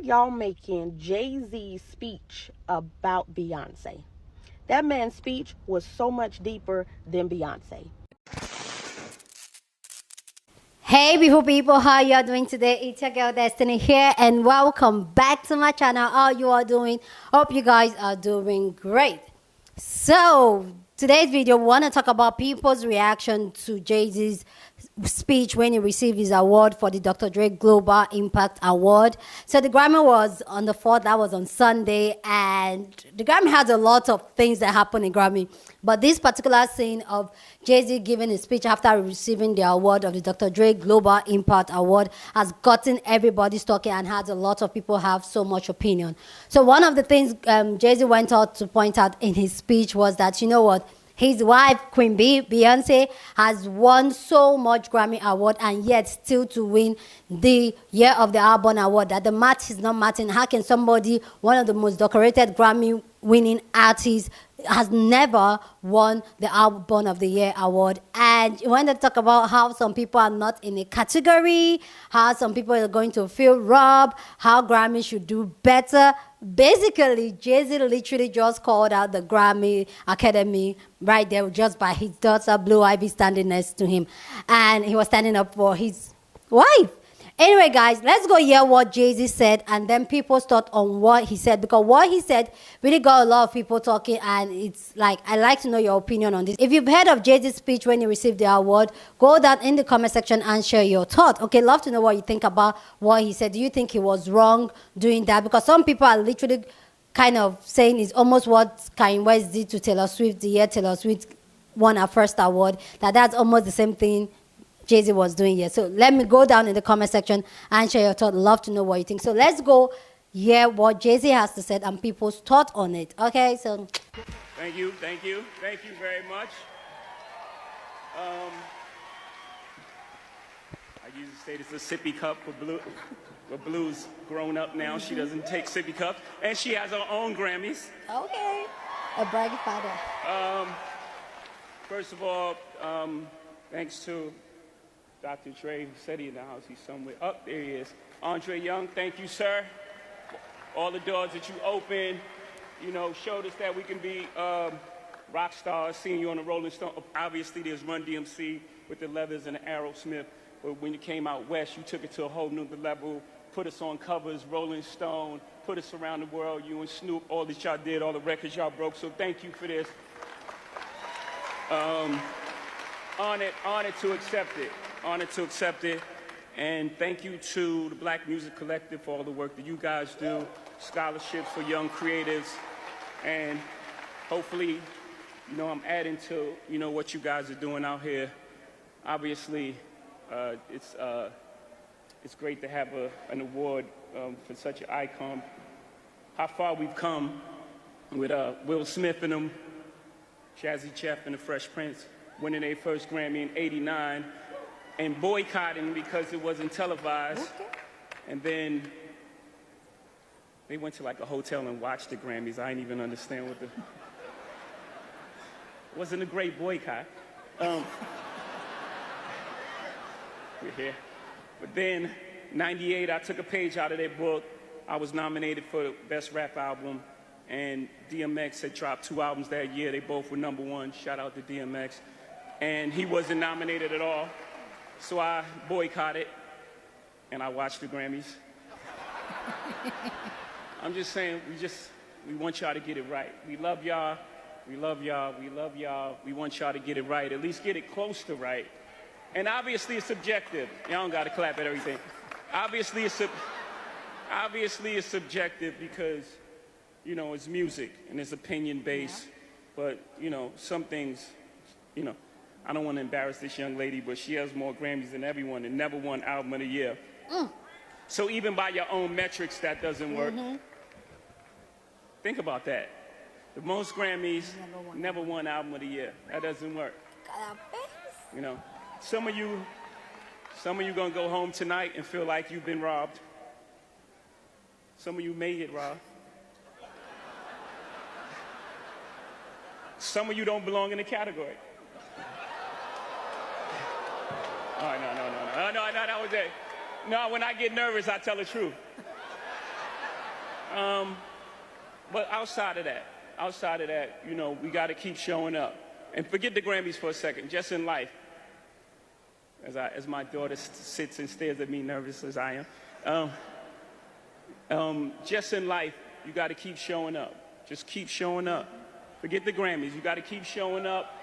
y'all making Jay-Z's speech about Beyonce? That man's speech was so much deeper than Beyonce. Hey beautiful people, how y'all doing today? It's your girl Destiny here and welcome back to my channel. How you are doing? Hope you guys are doing great. So today's video, we want to talk about people's reaction to Jay-Z's speech when he received his award for the Dr. Dre Global Impact Award. So the Grammy was on the 4th, that was on Sunday, and the Grammy has a lot of things that happen in Grammy. But this particular scene of Jay-Z giving his speech after receiving the award of the Dr. Dre Global Impact Award has gotten everybody talking and had a lot of people have so much opinion. So one of the things Jay-Z went out to point out in his speech was that, you know what, his wife, Queen B, Beyonce, has won so much Grammy Award and yet still to win the Year of the Album Award, that the math is not matching. How can somebody, one of the most decorated Grammy winning artists, has never won the Album of the Year award? And when they talk about how some people are not in a category, how some people are going to feel robbed, how Grammy should do better, basically Jay-Z literally just called out the Grammy Academy right there just by his daughter Blue Ivy standing next to him, and he was standing up for his wife. Anyway, guys, let's go hear what Jay-Z said and then people's thought on what he said, because what he said really got a lot of people talking, and it's like, I'd like to know your opinion on this. If you've heard of Jay-Z's speech when he received the award, go down in the comment section and share your thought. Okay, love to know what you think about what he said. Do you think he was wrong doing that? Because some people are literally kind of saying it's almost what Kanye West did to Taylor Swift the year Taylor Swift won her first award, that's almost the same thing Jay-Z was doing here. So let me go down in the comment section and share your thought. Love to know what you think. So let's go hear what Jay-Z has to say and people's thought on it. Okay, so thank you very much. I used to say this is a sippy cup for Blue, but Blue's grown up now. She doesn't take sippy cups, and she has her own Grammys. Okay, a braggy father. First of all, thanks to Dr. Dre, who said he in the house, he's somewhere. Oh, there he is. Andre Young, thank you, sir. All the doors that you opened, you know, showed us that we can be rock stars, seeing you on the Rolling Stone. Obviously, there's Run DMC with the Leathers and the Aerosmith, but when you came out west, you took it to a whole new level, put us on covers, Rolling Stone, put us around the world, you and Snoop, all that y'all did, all the records y'all broke, so thank you for this. Honored to accept it. Honored to accept it. And thank you to the Black Music Collective for all the work that you guys do, scholarships for young creatives, and hopefully, you know, I'm adding to, you know, what you guys are doing out here. Obviously, it's great to have an award for such an icon. How far we've come with Will Smith and them, Jazzy Jeff and the Fresh Prince, winning their first Grammy in '89 and boycotting because it wasn't televised. Okay. And then they went to like a hotel and watched the Grammys. I didn't even understand what it wasn't a great boycott. We're here. But then, '98, I took a page out of their book. I was nominated for Best Rap Album, and DMX had dropped 2 albums that year. They both were #1. Shout out to DMX. And he wasn't nominated at all. So I boycotted, and I watched the Grammys. I'm just saying, we want y'all to get it right. We love y'all, we love y'all, we love y'all. We want y'all to get it right, at least get it close to right. And obviously it's subjective. Y'all don't gotta clap at everything. Obviously it's subjective because, you know, it's music and it's opinion-based. Yeah. But, you know, some things, you know, I don't want to embarrass this young lady, but she has more Grammys than everyone and never won Album of the Year. So even by your own metrics, that doesn't work. Think about that. The most Grammys, never won Album of the Year. That doesn't work. You know, some of you gonna go home tonight and feel like you've been robbed. Some of you may get robbed. Some of you don't belong in the category. Oh, no, that was it. No, when I get nervous, I tell the truth. But outside of that, you know, we got to keep showing up. And forget the Grammys for a second, just in life. As my daughter sits and stares at me nervous as I am. Just in life, you got to keep showing up. Just keep showing up. Forget the Grammys. You got to keep showing up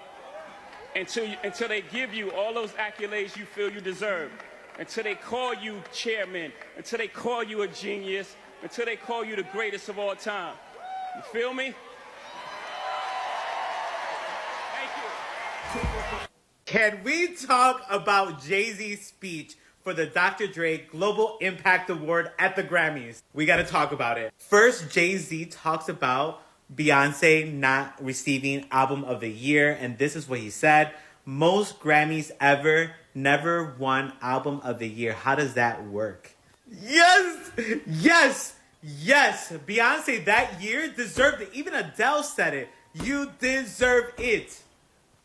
until they give you all those accolades you feel you deserve. Until they call you chairman. Until they call you a genius. Until they call you the greatest of all time. You feel me? Thank you. Can we talk about Jay-Z's speech for the Dr. Dre Global Impact Award at the Grammys? We got to talk about it. First, Jay-Z talks about Beyonce not receiving Album of the Year, and this is what he said. Most Grammys ever never won Album of the Year. How does that work? Yes! Yes! Yes! Beyonce that year deserved it. Even Adele said it. You deserve it.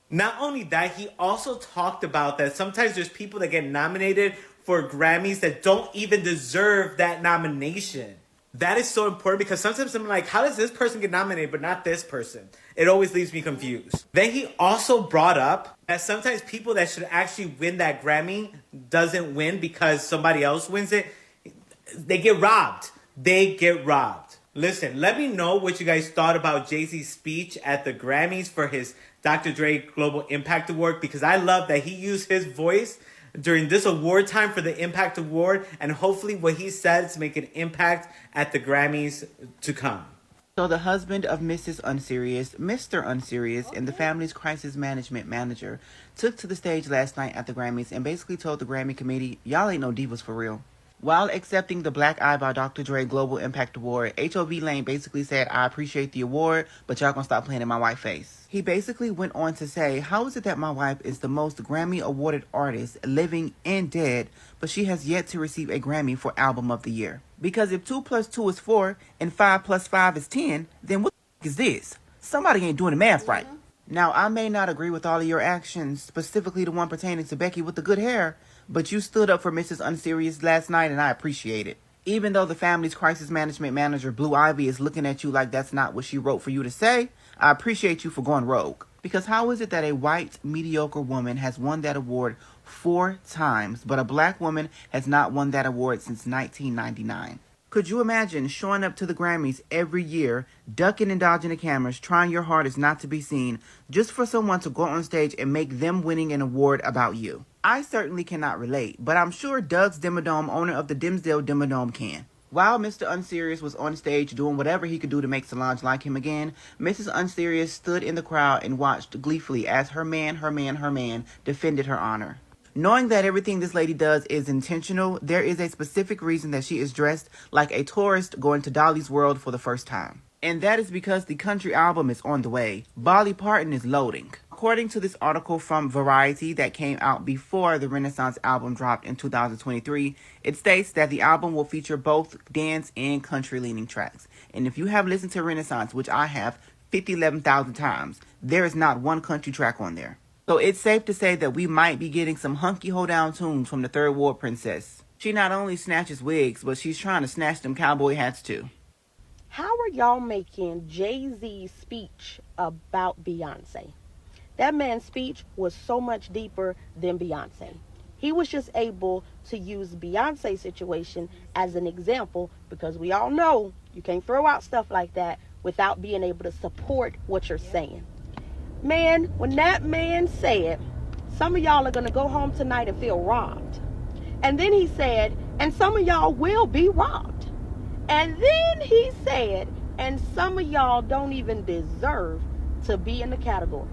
Not only that, he also talked about that sometimes there's people that get nominated for Grammys that don't even deserve that nomination. That is so important because sometimes I'm like, how does this person get nominated but not this person? It always leaves me confused. Then he also brought up that sometimes people that should actually win that Grammy doesn't win because somebody else wins it. They get robbed. They get robbed. Listen, let me know what you guys thought about Jay-Z's speech at the Grammys for his Dr. Dre Global Impact Award, because I love that he used his voice during this award time for the Impact Award, and hopefully what he said to make an impact at the Grammys to come. So the husband of Mrs. Unserious, Mr. Unserious, and the family's crisis management manager took to the stage last night at the Grammys and basically told the Grammy committee, y'all ain't no divas for real. While accepting the Black Eye by Dr. Dre Global Impact Award, HOV Lane basically said, I appreciate the award, but y'all gonna stop playing in my white face. He basically went on to say, how is it that my wife is the most Grammy awarded artist, living and dead, but she has yet to receive a Grammy for Album of the Year? Because if 2 plus 2 is 4 and 5 plus 5 is 10, then what the is this? Somebody ain't doing the math right. Now, I may not agree with all of your actions, specifically the one pertaining to Becky with the good hair, but you stood up for Mrs. Unserious last night, and I appreciate it. Even though the family's crisis management manager, Blue Ivy, is looking at you like that's not what she wrote for you to say, I appreciate you for going rogue. Because how is it that a white, mediocre woman has won that award 4 times, but a black woman has not won that award since 1999? Could you imagine showing up to the Grammys every year, ducking and dodging the cameras, trying your hardest not to be seen, just for someone to go on stage and make them winning an award about you? I certainly cannot relate, but I'm sure Doug's Dimmadome, owner of the Dimsdale Dimmadome, can. While Mr. Unserious was on stage doing whatever he could do to make Solange like him again, Mrs. Unserious stood in the crowd and watched gleefully as her man defended her honor. Knowing that everything this lady does is intentional, there is a specific reason that she is dressed like a tourist going to Dolly's World for the first time. And that is because the country album is on the way. Dolly Parton is loading. According to this article from Variety that came out before the Renaissance album dropped in 2023, it states that the album will feature both dance and country-leaning tracks. And if you have listened to Renaissance, which I have 11,000 times, there is not one country track on there. So it's safe to say that we might be getting some hunky hold-down tunes from the Third Ward Princess. She not only snatches wigs, but she's trying to snatch them cowboy hats too. How are y'all making Jay-Z's speech about Beyonce? That man's speech was so much deeper than Beyonce. He was just able to use Beyonce's situation as an example because we all know you can't throw out stuff like that without being able to support what you're saying. Man, when that man said, some of y'all are going to go home tonight and feel robbed. And then he said, and some of y'all will be robbed. And then he said, and some of y'all don't even deserve to be in the categories.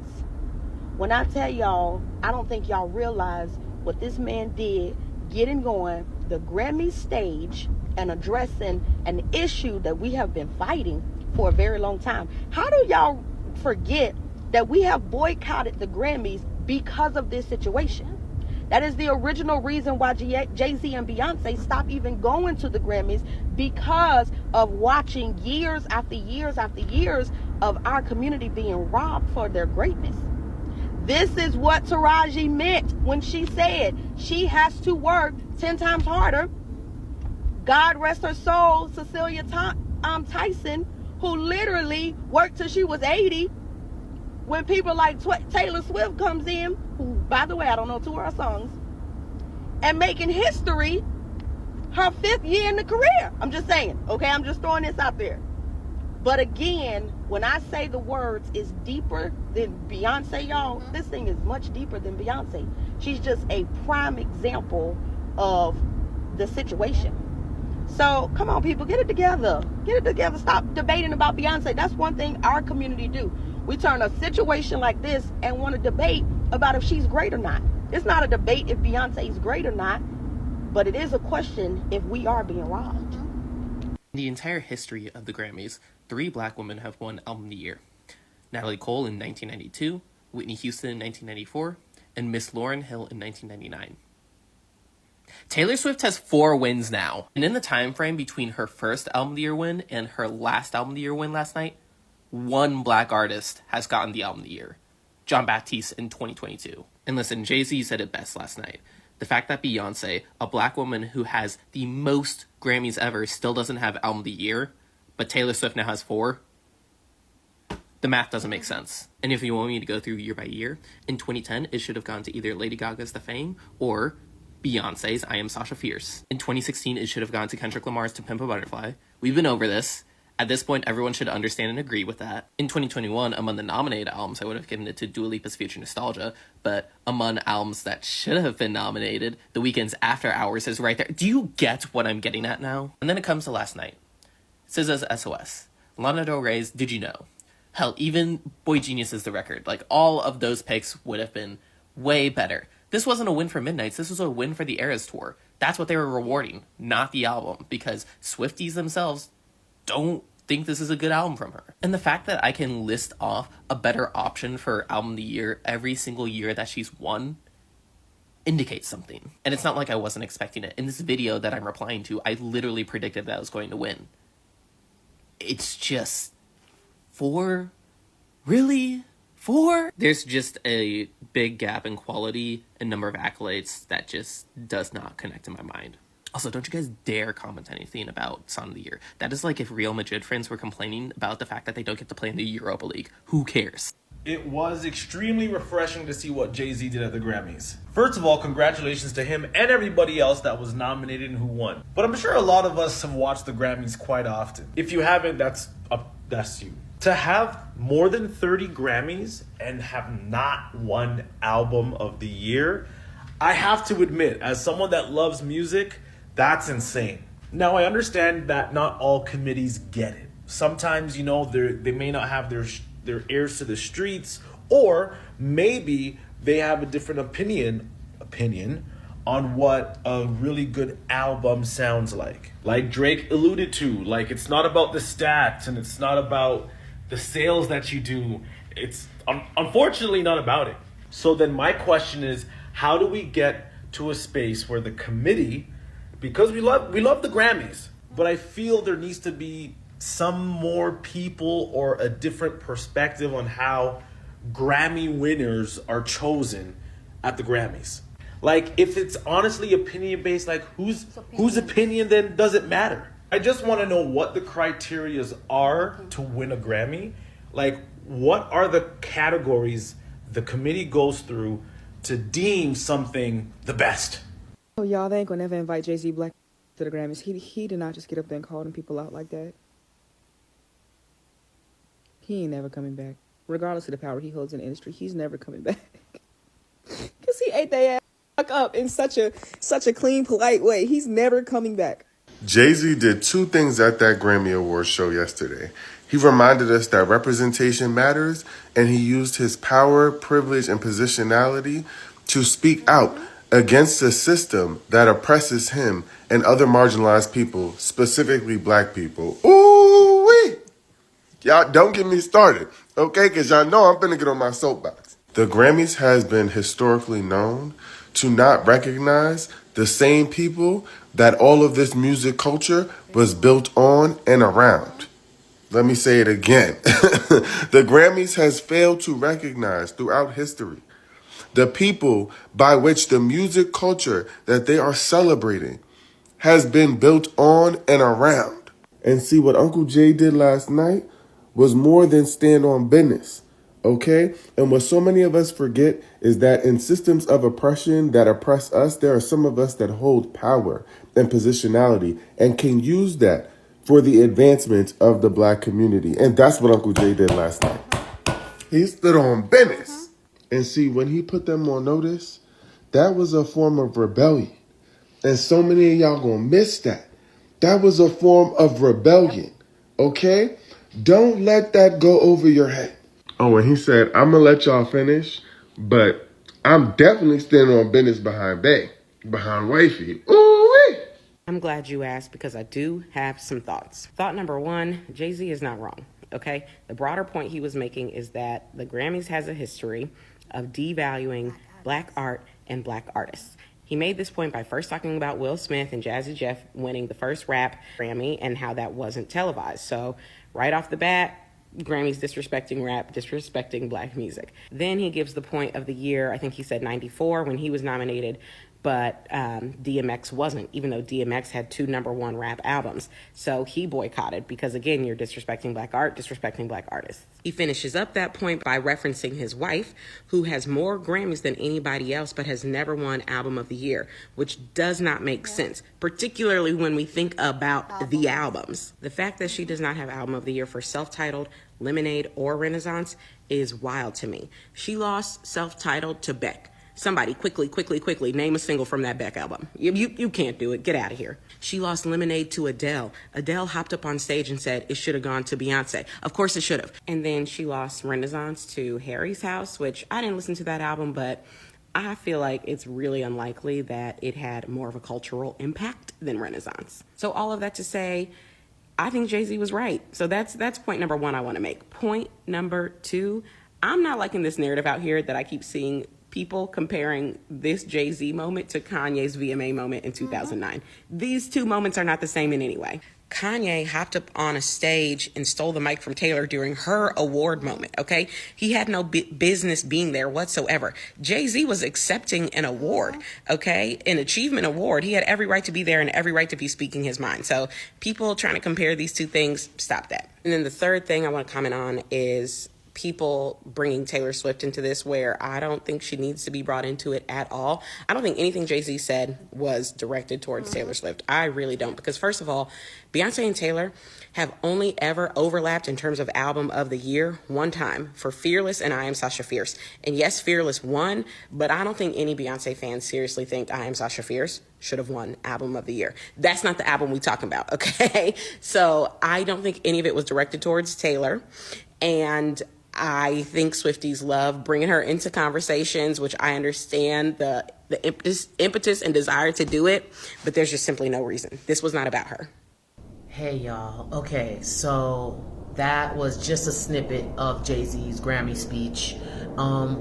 When I tell y'all, I don't think y'all realize what this man did getting on the Grammy stage and addressing an issue that we have been fighting for a very long time. How do y'all forget that we have boycotted the Grammys because of this situation? That is the original reason why Jay-Z and Beyonce stopped even going to the Grammys, because of watching years after years after years of our community being robbed for their greatness. This is what Taraji meant when she said she has to work 10 times harder. God rest her soul, Cecilia Tyson, who literally worked till she was 80. When people like Taylor Swift comes in, who, by the way, I don't know 2 of her songs, and making history her 5th year in the career. I'm just saying, okay? I'm just throwing this out there. But again, when I say the words is deeper than Beyonce, y'all, this thing is much deeper than Beyonce. She's just a prime example of the situation. So come on, people, get it together. Get it together. Stop debating about Beyonce. That's one thing our community do. We turn a situation like this and want to debate about if she's great or not. It's not a debate if Beyonce is great or not, but it is a question if we are being robbed. In the entire history of the Grammys, 3 black women have won Album of the Year. Natalie Cole in 1992, Whitney Houston in 1994, and Miss Lauryn Hill in 1999. Taylor Swift has 4 wins now, and in the time frame between her first Album of the Year win and her last Album of the Year win last night, 1 black artist has gotten the Album of the Year, John Baptiste in 2022. And listen, Jay-Z said it best last night. The fact that Beyonce, a black woman who has the most Grammys ever, still doesn't have Album of the Year, but Taylor Swift now has 4, the math doesn't make sense. And if you want me to go through year by year, in 2010, it should have gone to either Lady Gaga's The Fame or Beyonce's I Am Sasha Fierce. In 2016, it should have gone to Kendrick Lamar's To Pimp a Butterfly. We've been over this. At this point, everyone should understand and agree with that. In 2021, among the nominated albums, I would have given it to Dua Lipa's Future Nostalgia, but among albums that should have been nominated, The Weeknd's After Hours is right there. Do you get what I'm getting at now? And then it comes to last night. SZA's SOS. Lana Del Rey's Did You Know? Hell, even Boy Genius is the record. Like, all of those picks would have been way better. This wasn't a win for Midnights, this was a win for the Eras Tour. That's what they were rewarding, not the album, because Swifties themselves don't think this is a good album from her. And the fact that I can list off a better option for Album of the Year every single year that she's won indicates something. And it's not like I wasn't expecting it. In this video that I'm replying to, I literally predicted that I was going to win. It's just 4? Really? 4? There's just a big gap in quality and number of accolades that just does not connect in my mind. Also, don't you guys dare comment anything about Song of the Year. That is like if Real Madrid fans were complaining about the fact that they don't get to play in the Europa League. Who cares? It was extremely refreshing to see what Jay-Z did at the Grammys. First of all, congratulations to him and everybody else that was nominated and who won. But I'm sure a lot of us have watched the Grammys quite often. If you haven't, that's you. To have more than 30 Grammys and have not won Album of the Year, I have to admit, as someone that loves music, that's insane. Now, I understand that not all committees get it. Sometimes, you know, they may not have their ears to the streets, or maybe they have a different opinion on what a really good album sounds like. Like Drake alluded to, like, it's not about the stats and it's not about the sales that you do. It's unfortunately not about it. So then my question is, how do we get to a space where the committee, because we love the Grammys, but I feel there needs to be some more people or a different perspective on how Grammy winners are chosen at the Grammys. Like, if it's honestly opinion based, like whose opinion then does it matter? I just want to know what the criterias are to win a Grammy. Like, what are the categories the committee goes through to deem something the best? Oh, y'all, they ain't gonna never invite Jay-Z Black to the Grammys. He did not just get up there and call them people out like that. He ain't never coming back. Regardless of the power he holds in the industry, he's never coming back. Because he ate their ass up in such a clean, polite way. He's never coming back. Jay-Z did 2 things at that Grammy Awards show yesterday. He reminded us that representation matters, and he used his power, privilege, and positionality to speak out against a system that oppresses him and other marginalized people, specifically black people. Ooh-wee! Y'all don't get me started, okay? Because y'all know I'm finna get on my soapbox. The Grammys has been historically known to not recognize the same people that all of this music culture was built on and around. Let me say it again. The Grammys has failed to recognize throughout history the people by which the music culture that they are celebrating has been built on and around. And see, what Uncle Jay did last night was more than stand on business. Okay? And what so many of us forget is that in systems of oppression that oppress us, there are some of us that hold power and positionality and can use that for the advancement of the black community. And that's what Uncle Jay did last night. He stood on business. And see, when he put them on notice, that was a form of rebellion. And so many of y'all gonna miss that. That was a form of rebellion. Okay? Don't let that go over your head. Oh, and he said, I'm going to let y'all finish, but I'm definitely standing on business behind Bay, behind Wifey. Ooh-wee. I'm glad you asked because I do have some thoughts. Thought number one, Jay-Z is not wrong, okay? The broader point he was making is that the Grammys has a history of devaluing black art and black artists. He made this point by first talking about Will Smith and Jazzy Jeff winning the first rap Grammy and how that wasn't televised. So right off the bat, Grammys disrespecting rap, disrespecting black music. Then he gives the point of the year, I think he said 94 when he was nominated, but DMX wasn't, even though DMX had 2 #1 rap albums. So he boycotted because, again, you're disrespecting black art, disrespecting black artists. He finishes up that point by referencing his wife, who has more Grammys than anybody else, but has never won Album of the Year, which does not make sense, particularly when we think about the albums. The fact that she does not have Album of the Year for Self-Titled, Lemonade, or Renaissance is wild to me. She lost Self-Titled to Beck. Somebody quickly name a single from that Beck album. You can't do it. Get out of here. She lost Lemonade to Adele. Adele hopped up on stage and said it should have gone to Beyonce. Of course it should have. And then she lost Renaissance to Harry's House, which I didn't listen to that album, but I feel like it's really unlikely that it had more of a cultural impact than Renaissance. So all of that to say, I think Jay-Z was right. So that's point number one I want to make. Point number two, I'm not liking this narrative out here that I keep seeing people comparing this Jay-Z moment to Kanye's VMA moment in 2009. These two moments are not the same in any way. Kanye hopped up on a stage and stole the mic from Taylor during her award moment, okay? He had no business being there whatsoever. Jay-Z was accepting an award, okay? An achievement award. He had every right to be there and every right to be speaking his mind. So people trying to compare these two things, stop that. And then the third thing I want to comment on is people bringing Taylor Swift into this, where I don't think she needs to be brought into it at all. I don't think anything Jay-Z said was directed towards Taylor Swift. I really don't, because first of all, Beyonce and Taylor have only ever overlapped in terms of album of the year one time, for Fearless and I Am Sasha Fierce. And yes, Fearless won, but I don't think any Beyonce fans seriously think I Am Sasha Fierce should have won album of the year. That's not the album we talking about, okay? So I don't think any of it was directed towards Taylor. And I think Swifties love bringing her into conversations, which I understand the impetus and desire to do it, but there's just simply no reason. This was not about her. Hey y'all, okay, so that was just a snippet of Jay-Z's Grammy speech,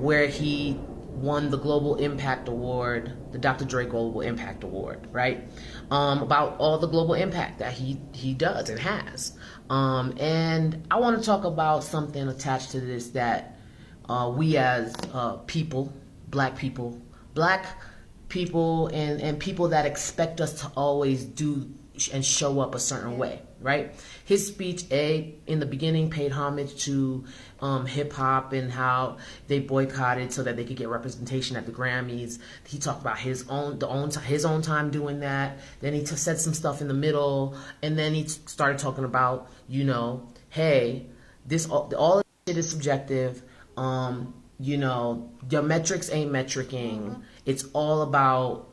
where he won the Global Impact Award, the Dr. Dre Global Impact Award, right? About all the global impact that he does and has. And I want to talk about something attached to this that we as people, black people and people that expect us to always do and show up a certain way, right? His speech, in the beginning, paid homage to hip hop and how they boycotted so that they could get representation at the Grammys. He talked about his own time doing that. Then he said some stuff in the middle, and then he started talking about, hey, all this shit is subjective. Your metrics ain't metricing. It's all about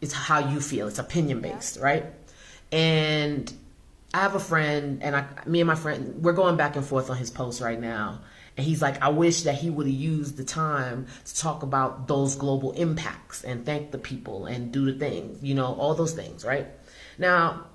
it's how you feel. It's opinion based, right? And I have a friend, and me and my friend, we're going back and forth on his post right now. And he's like, I wish that he would have used the time to talk about those global impacts and thank the people and do the things, all those things, right? Now,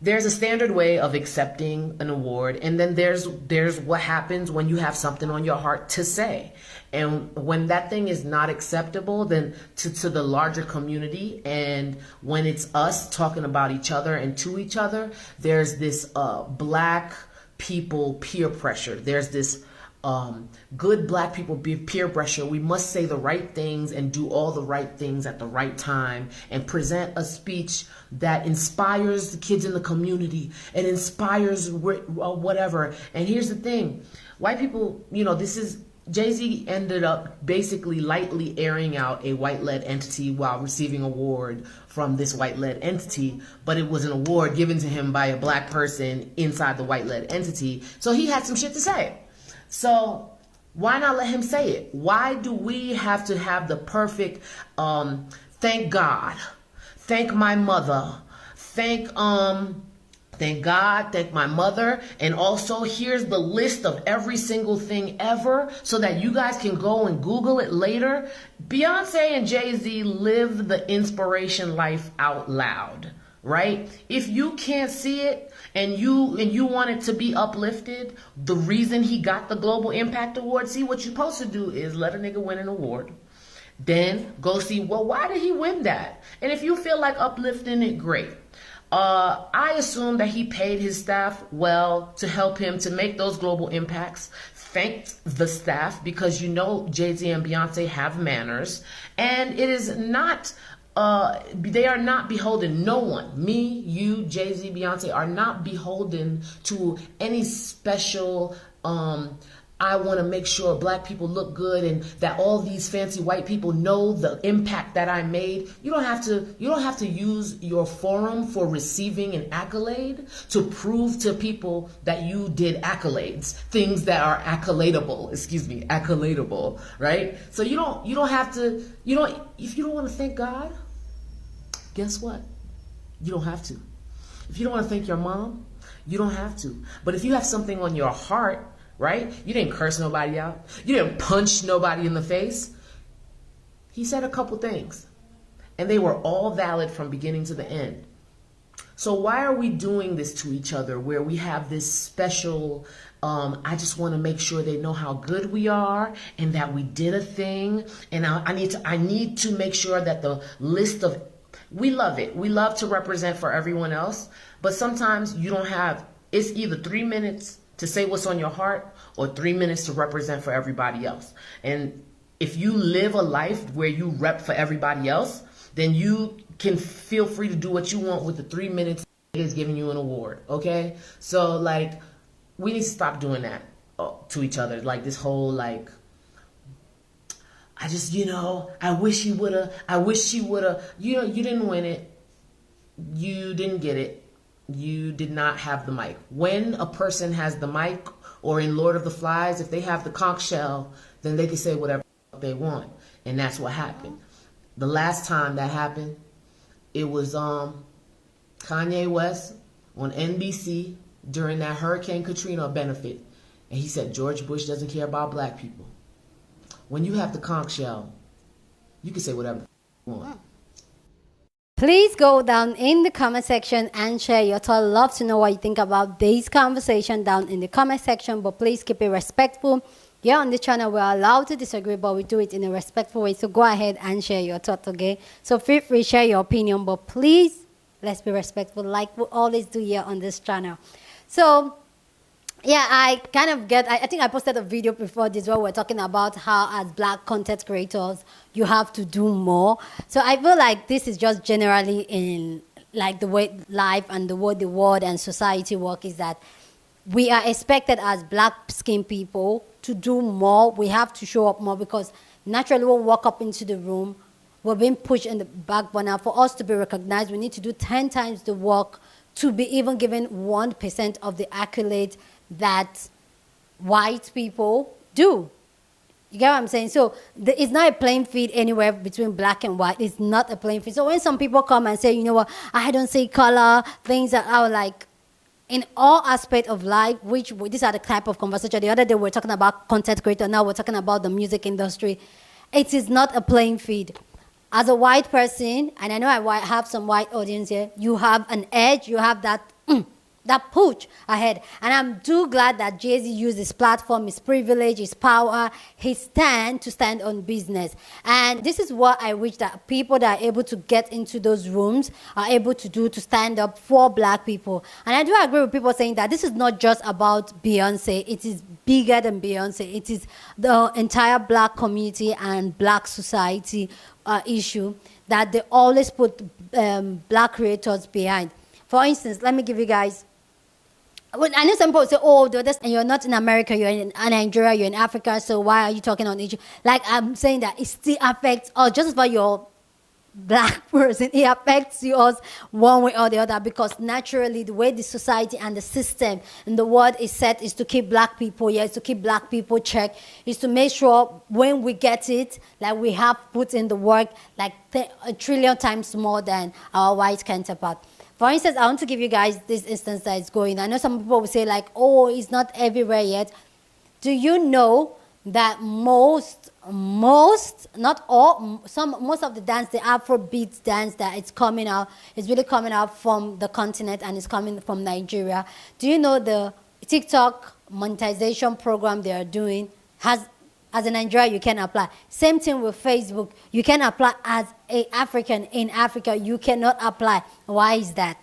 there's a standard way of accepting an award, and then there's what happens when you have something on your heart to say. And when that thing is not acceptable, then to the larger community, and when it's us talking about each other and to each other, there's this black people peer pressure. There's this good black people be peer pressure. We must say the right things and do all the right things at the right time and present a speech that inspires the kids in the community and inspires whatever. And here's the thing, white people, this is, Jay-Z ended up basically lightly airing out a white-led entity while receiving an award from this white-led entity, but it was an award given to him by a black person inside the white-led entity. So he had some shit to say. So why not let him say it? Why do we have to have the perfect, thank God, thank my mother, thank God, thank my mother, and also here's the list of every single thing ever so that you guys can go and Google it later. Beyonce and Jay-Z live the inspiration life out loud, right? If you can't see it and you want it to be uplifted, the reason he got the Global Impact Award, see, what you're supposed to do is let a nigga win an award. Then go see, well, why did he win that? And if you feel like uplifting it, great. I assume that he paid his staff well to help him to make those global impacts. Thanked the staff because Jay-Z and Beyonce have manners, and it is not. They are not beholden. No one, me, you, Jay-Z, Beyonce, are not beholden to any special. I want to make sure black people look good and that all these fancy white people know the impact that I made. You don't have to use your forum for receiving an accolade to prove to people that you did accolades, things that are accoladable, right? So you don't have to, if you don't want to thank God, guess what? You don't have to. If you don't want to thank your mom, you don't have to. But if you have something on your heart, right? You didn't curse nobody out. You didn't punch nobody in the face. He said a couple things, and they were all valid from beginning to the end. So why are we doing this to each other where we have this special, I just want to make sure they know how good we are and that we did a thing. And I need to make sure that the list of, we love it. We love to represent for everyone else. But sometimes you don't have, it's either 3 minutes to say what's on your heart or 3 minutes to represent for everybody else. And if you live a life where you rep for everybody else, then you can feel free to do what you want with the 3 minutes is giving you an award, okay? So, we need to stop doing that to each other. This whole, I just, I wish he woulda, I wish she woulda. You didn't win it. You didn't get it. You did not have the mic. When a person has the mic, or in Lord of the Flies, if they have the conch shell, then they can say whatever they want. And that's what happened. The last time that happened, it was Kanye West on NBC during that Hurricane Katrina benefit. And he said, George Bush doesn't care about black people. When you have the conch shell, you can say whatever you want. Please go down in the comment section and share your thoughts. I'd love to know what you think about this conversation down in the comment section, but please keep it respectful. Here on the channel, we're allowed to disagree, but we do it in a respectful way. So go ahead and share your thoughts, okay? So feel free to share your opinion, but please, let's be respectful like we always do here on this channel. So, yeah, I think I posted a video before this where we're talking about how as black content creators, you have to do more. So I feel like this is just generally in the way life and the way the world and society work is that we are expected as black skinned people to do more. We have to show up more because naturally when we walk up into the room, we're being pushed in the back burner. For us to be recognized, we need to do 10 times the work to be even given 1% of the accolade that white people do. You get what I'm saying? So it's not a playing field anywhere between black and white. It's not a playing field. So when some people come and say, you know what, I don't see color, things that are in all aspects of life, these are the type of conversation. The other day we were talking about content creator. Now we're talking about the music industry. It is not a playing field. As a white person, and I know I have some white audience here, you have an edge. You have that that push ahead. And I'm too glad that Jay-Z used his platform, his privilege, his power, his stand to stand on business. And this is what I wish that people that are able to get into those rooms are able to do, to stand up for black people. And I do agree with people saying that this is not just about Beyonce. It is bigger than Beyonce. It is the entire black community and black society issue that they always put black creators behind. For instance, let me give you guys. Well, I know some people say, "Oh, and you're not in America, you're in Nigeria, you're in Africa, so why are you talking on issue?" Like I'm saying that it still affects, or just about your black person, it affects yours one way or the other, because naturally the way the society and the system and the world is set is to keep black people, is to keep black people checked, is to make sure when we get it, like we have put in the work like a trillion times more than our white counterpart. For instance, I want to give you guys this instance that is going. I know some people will say like, "Oh, it's not everywhere yet." Do you know that most, not all, most of the dance, the Afrobeat dance that it's coming out, is really coming out from the continent and it's coming from Nigeria. Do you know the TikTok monetization program they are doing has, as a Nigerian, you can apply. Same thing with Facebook. You can apply as an African in Africa. You cannot apply. Why is that?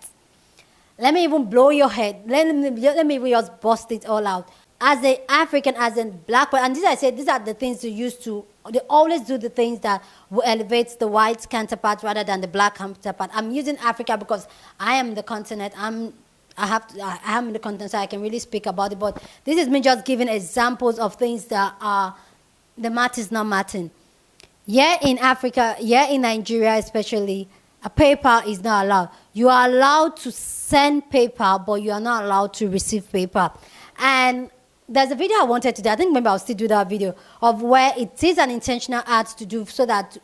Let me even blow your head. Let me just bust it all out. As an African, as a black person, and I said, these are the things they used to, they always do the things that will elevate the white counterpart rather than the black counterpart. I'm using Africa because I am the continent. I am in the continent, so I can really speak about it. But this is me just giving examples of things that are, the math is not matching. Yeah, in Africa, yeah, in Nigeria especially, a PayPal is not allowed. You are allowed to send PayPal, but you are not allowed to receive PayPal. And there's a video I wanted to do. I think maybe I'll still do that video of where it is an intentional act to do so that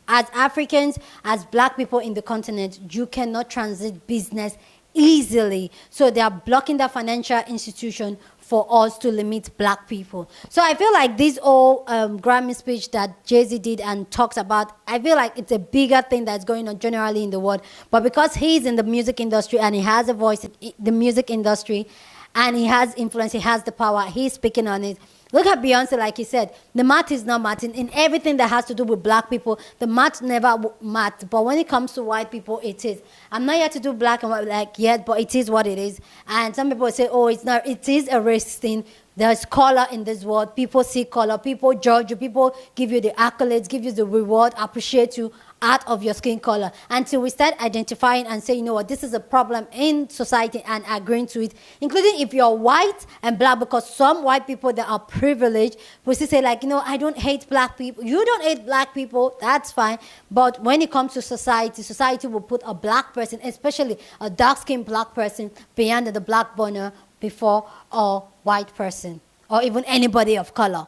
as Africans, as black people in the continent, you cannot transit business easily. So they are blocking the financial institution for us to limit black people. So I feel like this whole Grammy speech that Jay-Z did and talks about, I feel like it's a bigger thing that's going on generally in the world. But because he's in the music industry and he has a voice in the music industry and he has influence, he has the power, he's speaking on it. Look at Beyonce, like he said, the math is not mathing. In everything that has to do with black people, the math never math. But when it comes to white people, it is. I'm not here to do black and white like yet, but it is what it is. And some people say, "Oh, it's not." It is a racist thing. There's color in this world. People see color. People judge you. People give you the accolades, give you the reward, appreciate you out of your skin color. Until we start identifying and say, you know what, this is a problem in society and agreeing to it, including if you're white and black, because some white people that are privileged will still say like, you know, I don't hate black people. You don't hate black people, that's fine. But when it comes to society, society will put a black person, especially a dark-skinned black person, behind the black banner before a white person or even anybody of color.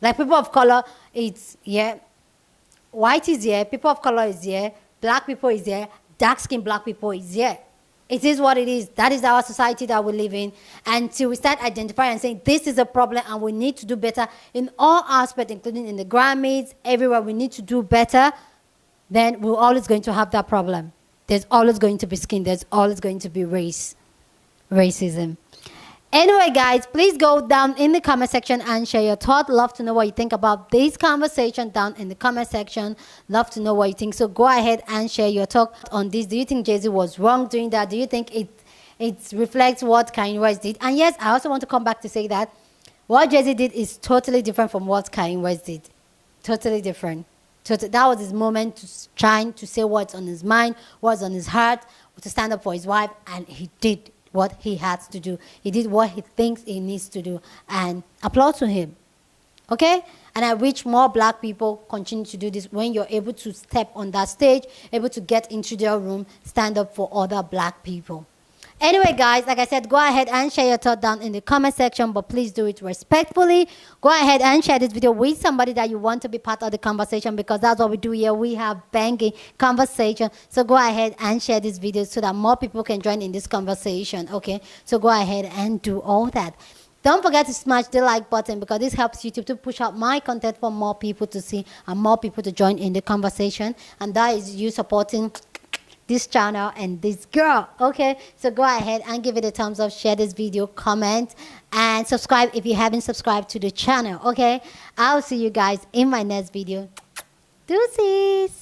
Like people of color, it's, yeah, white is here, people of color is here, black people is here, dark-skinned black people is here. It is what it is. That is our society that we live in. Until we start identifying and saying this is a problem and we need to do better in all aspects, including in the Grammys, everywhere we need to do better, then we're always going to have that problem. There's always going to be skin. There's always going to be racism. Anyway, guys, please go down in the comment section and share your thought. Love to know what you think about this conversation down in the comment section. Love to know what you think. So go ahead and share your thought on this. Do you think Jay-Z was wrong doing that? Do you think it reflects what Kanye West did? And yes, I also want to come back to say that what Jay-Z did is totally different from what Kanye West did. Totally different. That was his moment to trying to say what's on his mind, what's on his heart, to stand up for his wife, and he did what he had to do. He did what he thinks he needs to do, and applaud to him. Okay? And I wish more black people continue to do this. When you're able to step on that stage, able to get into their room, stand up for other black people. Anyway, guys, like I said, go ahead and share your thought down in the comment section, but please do it respectfully. Go ahead and share this video with somebody that you want to be part of the conversation, because that's what we do here. We have banging conversation. So go ahead and share this video so that more people can join in this conversation, okay? So go ahead and do all that. Don't forget to smash the like button, because this helps YouTube to push out my content for more people to see and more people to join in the conversation. And that is you supporting this channel and this girl. Okay, so go ahead and give it a thumbs up, share this video, comment, and subscribe if you haven't subscribed to the channel. Okay, I'll see you guys in my next video. Deuces.